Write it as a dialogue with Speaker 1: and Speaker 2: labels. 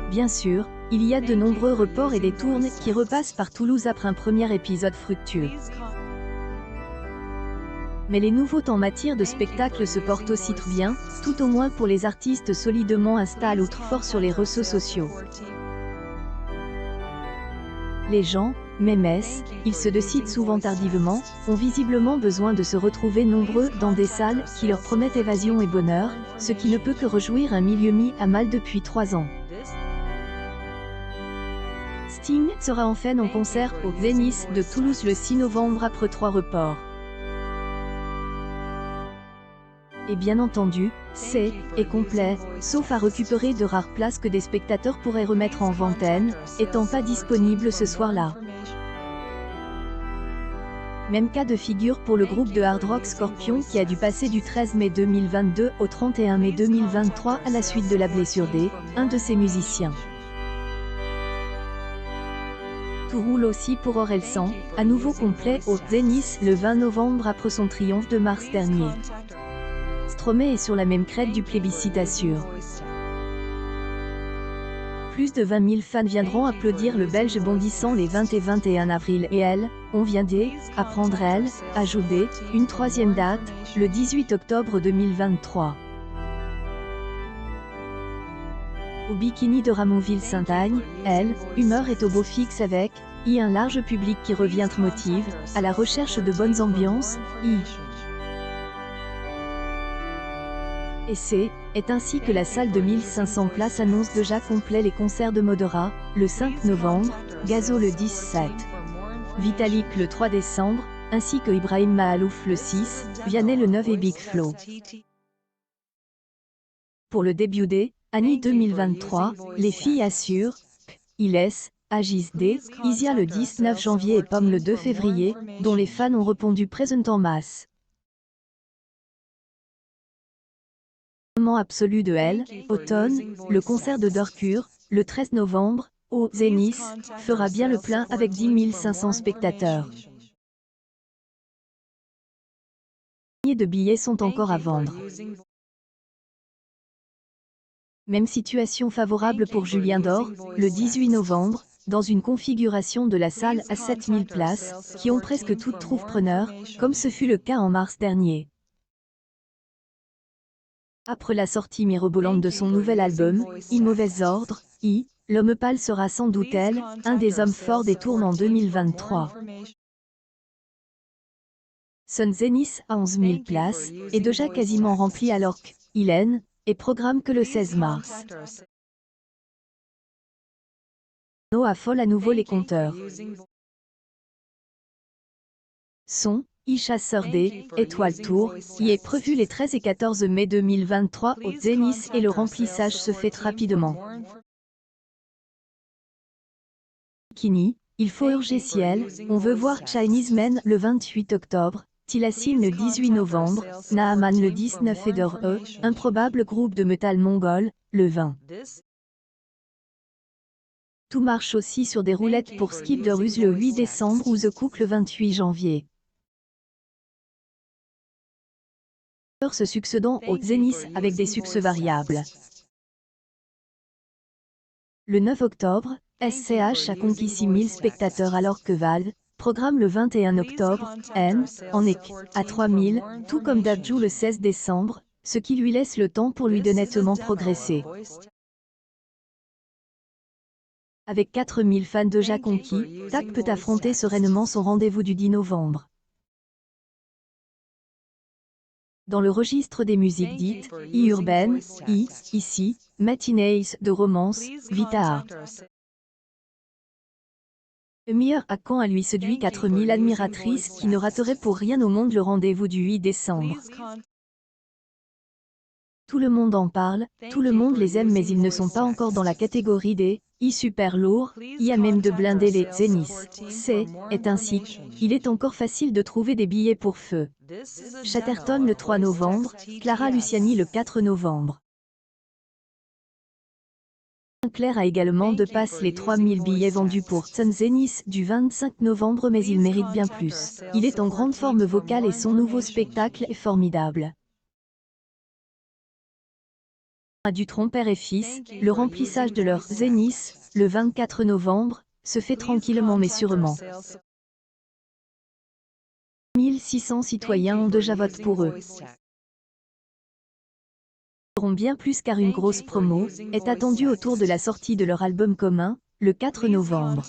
Speaker 1: Bien sûr, il y a de nombreux reports et des tournes qui repassent par Toulouse après un premier épisode fructueux. Mais les nouveautés en matière de spectacle se portent aussi très bien, tout au moins pour les artistes solidement installés ou forts sur les réseaux sociaux. Les gens, même ils se décident souvent tardivement, ont visiblement besoin de se retrouver nombreux dans des salles qui leur promettent évasion et bonheur, ce qui ne peut que réjouir un milieu mis à mal depuis 3 ans. Sting sera enfin en concert au Zénith de Toulouse le 6 novembre après 3 reports. Et bien entendu, est complet, sauf à récupérer de rares places que des spectateurs pourraient remettre en vingtaine, étant pas disponibles ce soir-là. Même cas de figure pour le groupe de hard rock Scorpions qui a dû passer du 13 mai 2022 au 31 mai 2023 à la suite de la blessure d'un de ses musiciens. Tout roule aussi pour Orelsan, à nouveau complet au Zénith le 20 novembre après son triomphe de mars dernier. Stromae est sur la même crête du plébiscite assure. Plus de 20 000 fans viendront applaudir le Belge bondissant les 20 et 21 avril et on vient d'apprendre ajouter une troisième date, le 18 octobre 2023. Au Bikini de Ramonville-Saint-Agne, humeur est au beau fixe avec un large public qui revient motive, à la recherche de bonnes ambiances, Et est ainsi que la salle de 1500 places annonce déjà complet les concerts de Modera, le 5 novembre, Gazo le 17, Vitalik le 3 décembre, ainsi que Ibrahim Mahalouf le 6, Vianney le 9 et Big Flo. Pour le début Annie 2023, les filles assurent, Agis Isia le 19 janvier et Pomme le 2 février, dont les fans ont répondu présent en masse. Absolu de automne, le concert de Dorcure, le 13 novembre, au Zénith, fera bien le plein avec 10 500 spectateurs. Les de billets sont encore à vendre. Même situation favorable pour Julien Dor, le 18 novembre, dans une configuration de la salle à 7000 places, qui ont presque toutes trouvé preneur, comme ce fut le cas en mars dernier. Après la sortie mirobolante de son nouvel album, Mauvais Ordre, l'homme pâle sera sans doute un des hommes forts des tournes en 2023. Son Zénith à 11 000 places, est déjà quasiment rempli alors qu'il est programme que le 16 mars. No affole à nouveau les compteurs. Son chasseur Étoile Tour, y est prévu les 13 et 14 mai 2023 au Zénith et le remplissage se fait rapidement. Bikini, il faut urger ciel, on veut voir Chinese Men le 28 octobre, Tilassine le 18 novembre, Naaman le 19 et improbable groupe de métal mongol, le 20. Tout marche aussi sur des roulettes pour Skip de Ruse le 8 décembre ou The Cook le 28 janvier. Se succédant au Zénith avec des succès variables. Le 9 octobre, SCH a conquis 6000 spectateurs alors que Valve programme le 21 octobre, à 3000, tout comme Dadju le 16 décembre, ce qui lui laisse le temps pour lui de nettement progresser. Avec 4000 fans déjà conquis, Tak peut affronter sereinement son rendez-vous du 10 novembre. Dans le registre des musiques dites urbaines, ici, Matinees de romance, Vita. Le meilleur à Caen a lui séduit 4000 admiratrices qui ne rateraient pour rien au monde le rendez-vous du 8 décembre. Tout le monde en parle, tout le monde les aime mais ils ne sont pas encore dans la catégorie des super lourds, il y a même de blinder les Zénith. Est ainsi qu'il est encore facile de trouver des billets pour feu. Chatterton le 3 novembre, Clara Luciani le 4 novembre. Claire a également dépassé les 3000 billets vendus pour Son Zénith du 25 novembre mais il mérite bien plus. Il est en grande forme vocale et son nouveau spectacle est formidable. Du tronc père et fils, le remplissage de leur zénith, le 24 novembre, se fait tranquillement mais sûrement. 1600 citoyens ont déjà voté pour eux. Ils auront bien plus car une grosse promo est attendue autour de la sortie de leur album commun, le 4 novembre.